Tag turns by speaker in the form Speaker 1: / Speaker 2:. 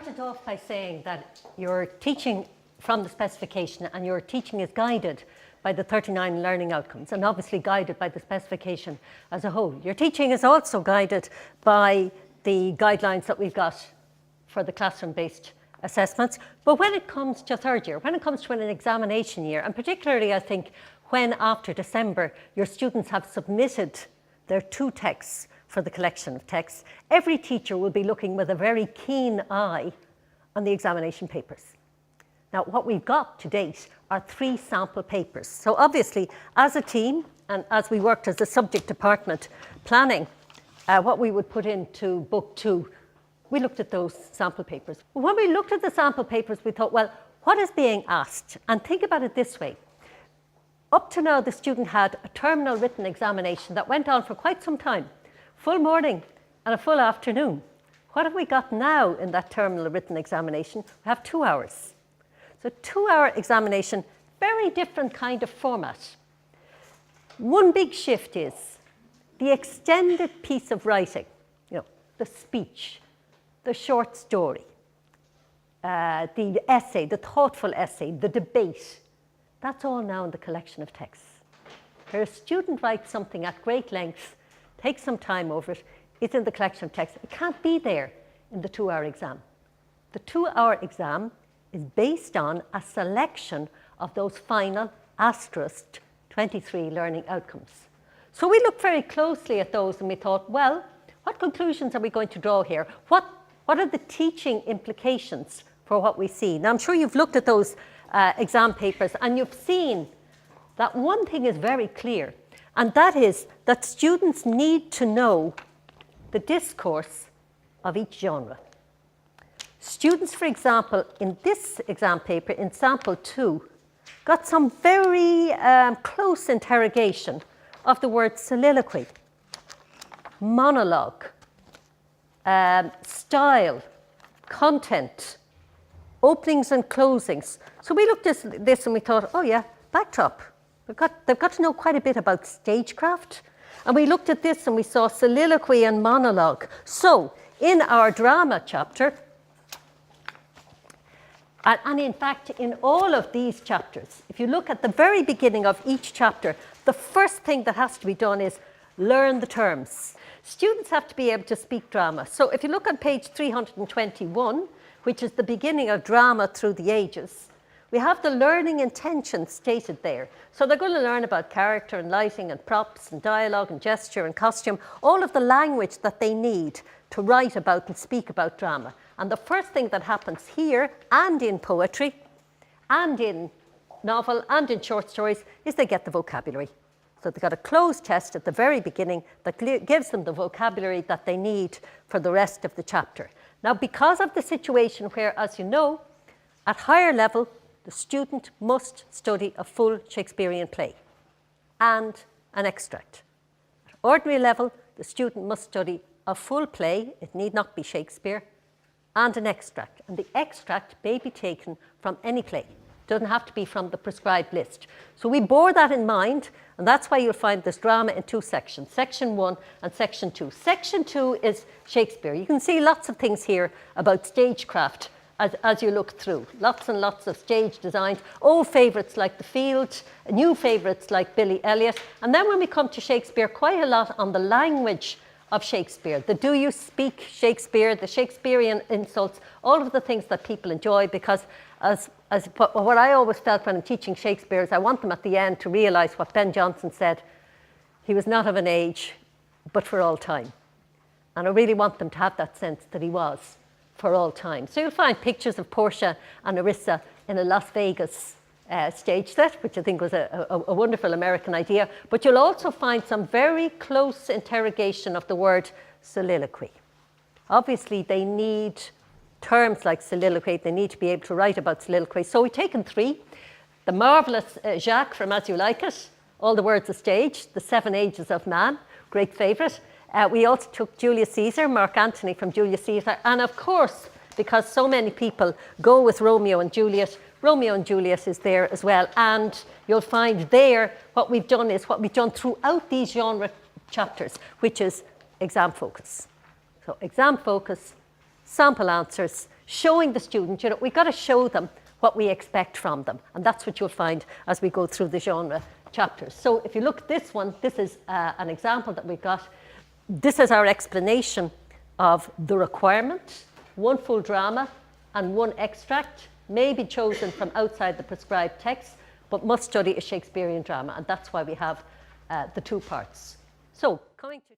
Speaker 1: started off by saying that you're teaching from the specification and your teaching is guided by the 39 learning outcomes and obviously guided by the specification as a whole. Your teaching is also guided by the guidelines that we've got for the classroom-based assessments. But when it comes to third year, when it comes to an examination year, and particularly I think when after December your students have submitted their 2 texts for the collection of texts, every teacher will be looking with a very keen eye on the examination papers. Now, what we've got to date are 3 sample papers. So obviously, as a team, and as we worked as a subject department planning what we would put into book 2, we looked at those sample papers. When we looked at the sample papers, we thought, well, what is being asked? And think about it this way. Up to now, the student had a terminal written examination that went on for quite some time, full morning and a full afternoon. What have we got now in that terminal written examination? We have 2 hours. So 2-hour examination, very different kind of format. One big shift is the extended piece of writing, the speech, the short story, the essay, the thoughtful essay, the debate. That's all now in the collection of texts. Where a student writes something at great length, takes some time over it, it's in the collection of texts. It can't be there in the 2-hour exam. The 2-hour exam is based on a selection of those final asterisked 23 learning outcomes. So we looked very closely at those and we thought, well, what conclusions are we going to draw here? What are the teaching implications for what we see? Now, I'm sure you've looked at those exam papers and you've seen that one thing is very clear, and that is that students need to know the discourse of each genre. Students, for example, in this exam paper, in sample 2, got some very close interrogation of the word soliloquy, monologue, style, content, openings and closings. So we looked at this and we thought, oh yeah, backdrop. They've got to know quite a bit about stagecraft. And we looked at this and we saw soliloquy and monologue. So in our drama chapter, and in fact, in all of these chapters, if you look at the very beginning of each chapter, the first thing that has to be done is learn the terms. Students have to be able to speak drama. So if you look on page 321, which is the beginning of drama through the ages, we have the learning intention stated there. So they're going to learn about character and lighting and props and dialogue and gesture and costume, all of the language that they need to write about and speak about drama. And the first thing that happens here and in poetry and in novel and in short stories is they get the vocabulary. So they've got a closed test at the very beginning that gives them the vocabulary that they need for the rest of the chapter. Now, because of the situation where, as you know, at higher level, the student must study a full Shakespearean play and an extract. At ordinary level, the student must study a full play, it need not be Shakespeare, and an extract. And the extract may be taken from any play. It doesn't have to be from the prescribed list. So we bore that in mind, and that's why you'll find this drama in 2 sections, section 1 and section 2. Section 2 is Shakespeare. You can see lots of things here about stagecraft as you look through. Lots and lots of stage designs, old favourites like The Field, new favourites like Billy Elliot. And then when we come to Shakespeare, quite a lot on the language of Shakespeare, the do you speak Shakespeare, the Shakespearean insults, all of the things that people enjoy, because what I always felt when I'm teaching Shakespeare is I want them at the end to realise what Ben Jonson said, he was not of an age, but for all time. And I really want them to have that sense that he was for all time. So you'll find pictures of Portia and Nerissa in a Las Vegas stage set, which I think was a wonderful American idea. But you'll also find some very close interrogation of the word soliloquy. Obviously, they need terms like soliloquy. They need to be able to write about soliloquy. So we've taken 3. The marvellous Jacques from As You Like It, All the Words of Stage, The 7 Ages of Man, great favourite. We also took Julius Caesar, Mark Antony from Julius Caesar. And of course, because so many people go with Romeo and Juliet is there as well. And you'll find there what we've done is what we've done throughout these genre chapters, which is exam focus. So exam focus, sample answers, showing the student, you know, we've got to show them what we expect from them. And that's what you'll find as we go through the genre chapters. So if you look at this one, this is an example that we've got. This is our explanation of the requirement. One full drama and one extract may be chosen from outside the prescribed text, but must study a Shakespearean drama. And that's why we have the two parts. So coming to